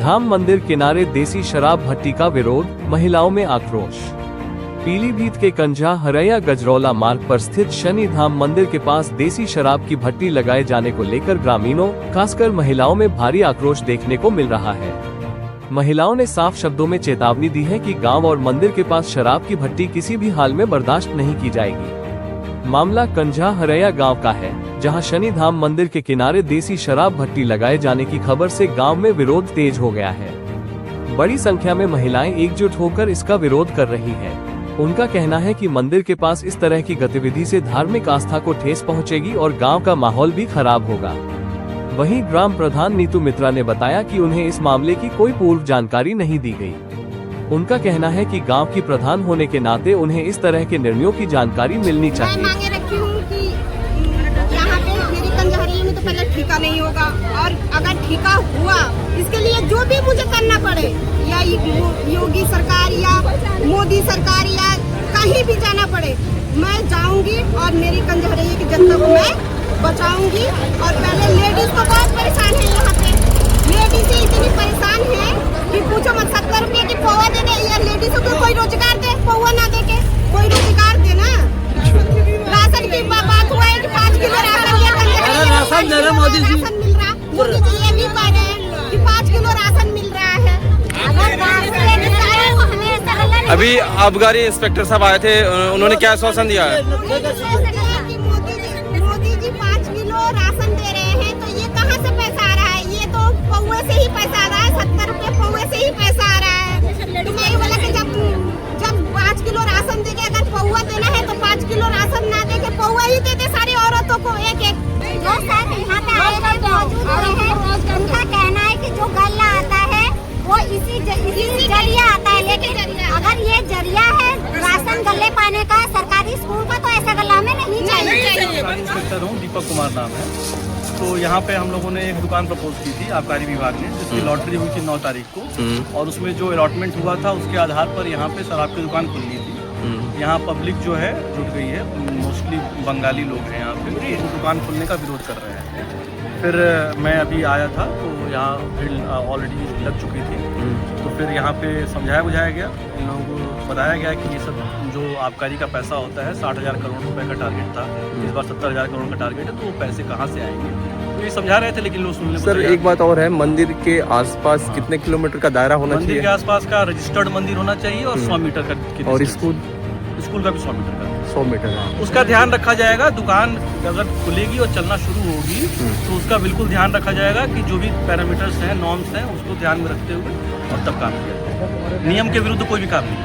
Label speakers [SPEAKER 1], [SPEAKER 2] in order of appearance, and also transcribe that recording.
[SPEAKER 1] धाम मंदिर किनारे देसी शराब भट्टी का विरोध, महिलाओं में आक्रोश। पीलीभीत के कंझा हरैया गजरौला मार्ग पर स्थित शनि धाम मंदिर के पास देसी शराब की भट्टी लगाए जाने को लेकर ग्रामीणों, खासकर महिलाओं में भारी आक्रोश देखने को मिल रहा है। महिलाओं ने साफ शब्दों में चेतावनी दी है कि गांव और मंदिर के पास शराब की भट्टी किसी भी हाल में बर्दाश्त नहीं की जाएगी। मामला कंझा हरैया गांव का है, जहां शनि धाम मंदिर के किनारे देसी शराब भट्टी लगाए जाने की खबर से गांव में विरोध तेज हो गया है। बड़ी संख्या में महिलाएं एकजुट होकर इसका विरोध कर रही हैं। उनका कहना है कि मंदिर के पास इस तरह की गतिविधि से धार्मिक आस्था को ठेस पहुंचेगी और गांव का माहौल भी खराब होगा। वहीं ग्राम प्रधान नीतू मित्रा ने बताया कि उन्हें इस मामले की कोई पूर्व जानकारी नहीं दी गई। उनका कहना है कि गांव की प्रधान होने के नाते उन्हें इस तरह के निर्णयों की जानकारी मिलनी चाहिए।
[SPEAKER 2] मैं मांगे रखी हूँ कि यहाँ पे मेरी कंजहरी में तो पहले ठेका नहीं होगा, और अगर ठेका हुआ इसके लिए जो भी मुझे करना पड़े, या योगी सरकार या मोदी सरकार या कहीं भी जाना पड़े, मैं जाऊंगी और मेरी कंजहरी की जनता को मैं बचाऊंगी। और पहले लेडीज को बहुत परेशान है, यहाँ पे लेडीज इतनी परेशान है कि पूछो मत। 70 रुपये की पौवा दे दे, या लेडीजों को कोई रोजगार दे, पौवा ना दे के कोई रोजगार दे ना। राशन की बात हुआ है कि 5 किलो राशन दे रहे मोदी जी, मिल रहा। मोदी जी ये भी कह रहे हैं कि 5 किलो राशन मिल रहा है।
[SPEAKER 3] अभी आबकारी इंस्पेक्टर साहब आए थे, उन्होंने क्या आश्वासन दिया है?
[SPEAKER 2] मोदी जी 5 किलो राशन दे रहे हैं, तो ये कहाँ से पैसा आ रहा है? ये तो पौवे से ही पैसा आ रहा है, 70 रुपए पौवे से ही पैसा आ रहा है। तो मैं ये बोला कि जब 5 किलो राशन देके अगर पौवा देना है तो 5 किलो राशन ना दे के पौवा ही दे दे सारी औरतों को एक एक। जो सर यहाँ पे आए मौजूद रहे, उनका कहना है कि जो गल्ला आता है वो इसी जरिया आता है, लेकिन अगर ये जरिया है राशन गले पाने का सरकारी स्कूल का, तो ऐसा गला हमें नहीं चाहिए।
[SPEAKER 4] इंस्पेक्टर हूँ, दीपक कुमार नाम है। तो यहाँ पे हम लोगों ने एक दुकान प्रपोज की थी आबकारी विभाग ने, जिसकी लॉटरी हुई थी 9 तारीख को, और उसमें जो अलॉटमेंट हुआ था उसके आधार पर यहाँ पे शराब की दुकान खुलनी थी। यहाँ पब्लिक जो है जुट गई है, मोस्टली बंगाली लोग हैं यहाँ पे, दुकान खुलने का विरोध कर रहे हैं। फिर मैं अभी आया था तो यहाँ भीड़ ऑलरेडी लग चुकी थी, तो फिर यहाँ पे समझाया बुझाया गया, इन लोगों को बताया गया कि ये सब जो आबकारी का पैसा होता है 60,000 करोड़ रुपए का टारगेट था, इस बार 70,000 करोड़ का टारगेट है, तो वो पैसे कहाँ से आएंगे, तो ये समझा रहे थे, लेकिन लोग सुनने।
[SPEAKER 3] सर एक बात और है, मंदिर के आसपास कितने किलोमीटर का दायरा होना चाहिए?
[SPEAKER 4] मंदिर के आसपास का रजिस्टर्ड मंदिर होना चाहिए और 100 मीटर का, और स्कूल का भी 100 मीटर का,
[SPEAKER 3] 100 मीटर है।
[SPEAKER 4] उसका ध्यान रखा जाएगा। दुकान अगर खुलेगी और चलना शुरू होगी तो उसका बिल्कुल ध्यान रखा जाएगा कि जो भी पैरामीटर्स हैं, नॉर्म्स हैं, उसको ध्यान में रखते हुए और तब काम किया जाए। नियम के विरुद्ध कोई भी काम नहीं।